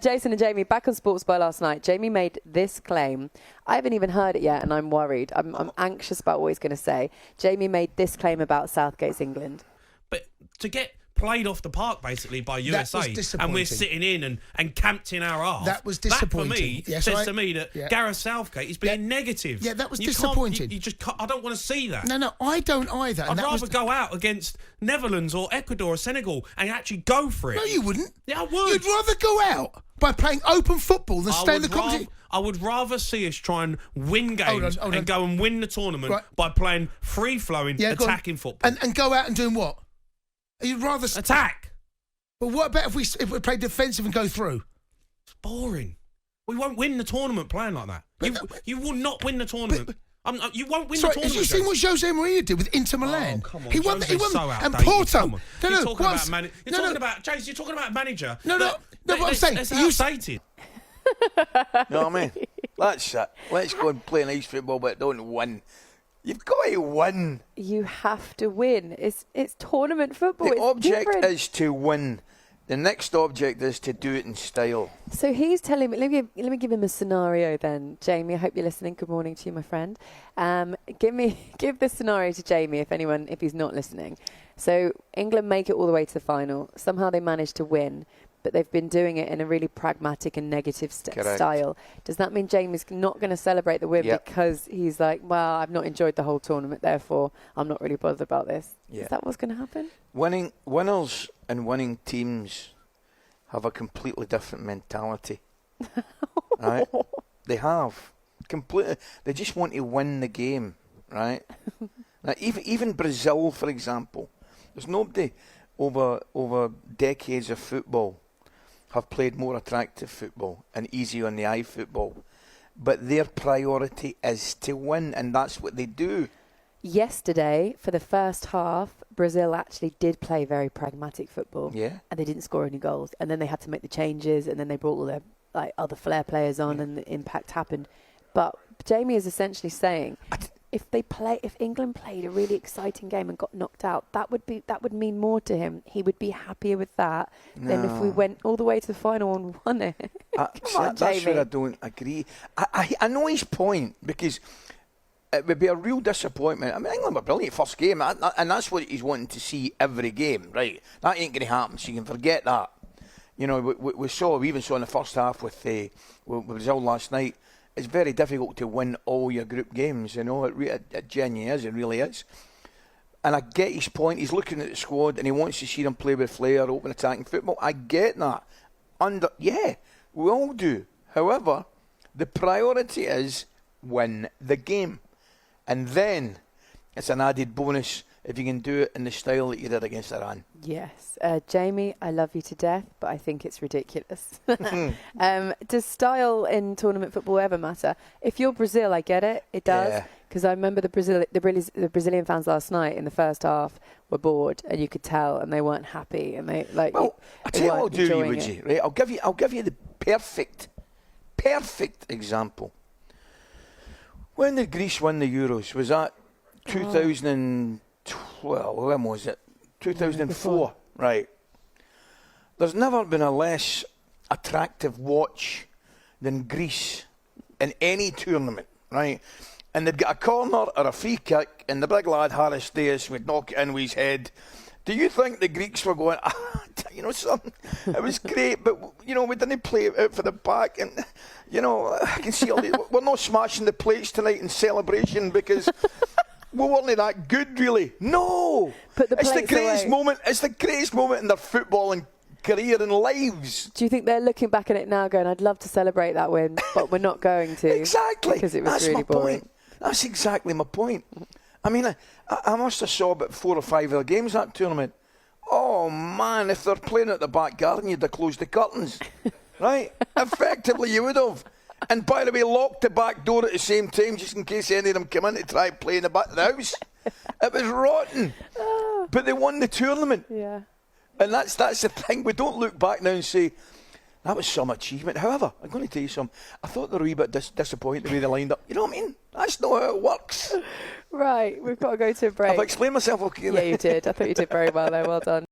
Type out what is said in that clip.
Jason and Jamie, back on Sports Bar last night. Jamie made this claim. I haven't even heard it yet, and I'm worried. I'm anxious about what he's going to say. Jamie made this claim about Southgate's England. But to get played off the park, basically, by USA, and we're sitting in and camped in our arse. That was disappointing. That, for me, says to me that Gareth Southgate is being negative. Yeah, that was disappointing. You just can't, I don't want to see that. No, I don't either. I'd rather go out against Netherlands or Ecuador or Senegal and actually go for it. No, you wouldn't. Yeah, I would. You'd rather go out by playing open football than stay in the competition. I would rather see us try and win games and go and win the tournament by playing free-flowing, attacking football. And go out and doing what? You'd rather... Attack. But what about if we play defensive and go through? It's boring. We won't win the tournament playing like that. You will not win the tournament. You won't win the tournament. Have you seen what Jose Mourinho did with Inter Milan? Oh, come on. He won so and Porto. You're talking about Chase. You're talking about manager. No. What I'm saying, it's outdated. No, I mean, that's it. Let's go and play nice football, but don't win. You've got to win. You have to win. It's tournament football. The object is to win. The next object is to do it in style. So he's telling me, let me give him a scenario then. Jamie, I hope you're listening. Good morning to you, my friend. Give this scenario to Jamie if he's not listening. So England make it all the way to the final. Somehow they manage to win, but they've been doing it in a really pragmatic and negative style. Does that mean Jamie's not going to celebrate the win because he's like, well, I've not enjoyed the whole tournament, therefore I'm not really bothered about this? Is that what's going to happen? Winners and winning teams have a completely different mentality. Right? They have. Completely. They just want to win the game, right? Now, even Brazil, for example, there's nobody over decades of football have played more attractive football and easy on the eye football. But their priority is to win, and that's what they do. Yesterday, for the first half, Brazil actually did play very pragmatic football. Yeah. And they didn't score any goals. And then they had to make the changes, and then they brought all their other flair players on, and the impact happened. But Jamie is essentially saying, if England played a really exciting game and got knocked out, that would mean more to him. He would be happier with that than if we went all the way to the final and won it. Come on, that's Jamie. where I don't agree. I know his point, because it would be a real disappointment. I mean, England were brilliant first game, and that's what he's wanting to see every game, right? That ain't going to happen, so you can forget that. You know, we even saw in the first half with Brazil last night. It's very difficult to win all your group games, you know. It genuinely is, it really is. And I get his point. He's looking at the squad and he wants to see them play with flair, open attacking football. I get that. We all do. However, the priority is win the game. And then it's an added bonus if you can do it in the style that you did against Iran. Yes. Jamie, I love you to death, but I think it's ridiculous. Does style in tournament football ever matter? If you're Brazil, I get it. It does. Because I remember the Brazilian fans last night in the first half were bored, and you could tell, and they weren't happy. And they I'll tell you what I'll do, would you? Right? I'll give you the perfect example. When did Greece win the Euros? Was that 2012? When was it? 2004. Right. There's never been a less attractive watch than Greece in any tournament, right? And they'd get a corner or a free kick, and the big lad Harris Dias would knock it in with his head. Do you think the Greeks were going, you know, something? It was great, but, you know, we didn't play it out for the back. And, you know, I can see we're not smashing the plates tonight in celebration because we weren't that good, really. No! It's the greatest moment. It's the greatest moment in their footballing career and lives. Do you think they're looking back at it now going, I'd love to celebrate that win, but we're not going to? Exactly. Because it was really boring. Point. That's exactly my point. I mean, I must have saw about 4 or 5 of the games that tournament. Oh, man, if they're playing at the back garden, you'd have closed the curtains. Right? Effectively, you would have. And by the way, locked the back door at the same time, just in case any of them come in to try and play in the back of the house. It was rotten. But they won the tournament. Yeah. And that's the thing. We don't look back now and say, that was some achievement. However, I'm going to tell you something. I thought they were a wee bit disappointed the way they lined up. You know what I mean? That's not how it works. Right. We've got to go to a break. I've explained myself okay. Yeah, you did. I thought you did very well there. Well done.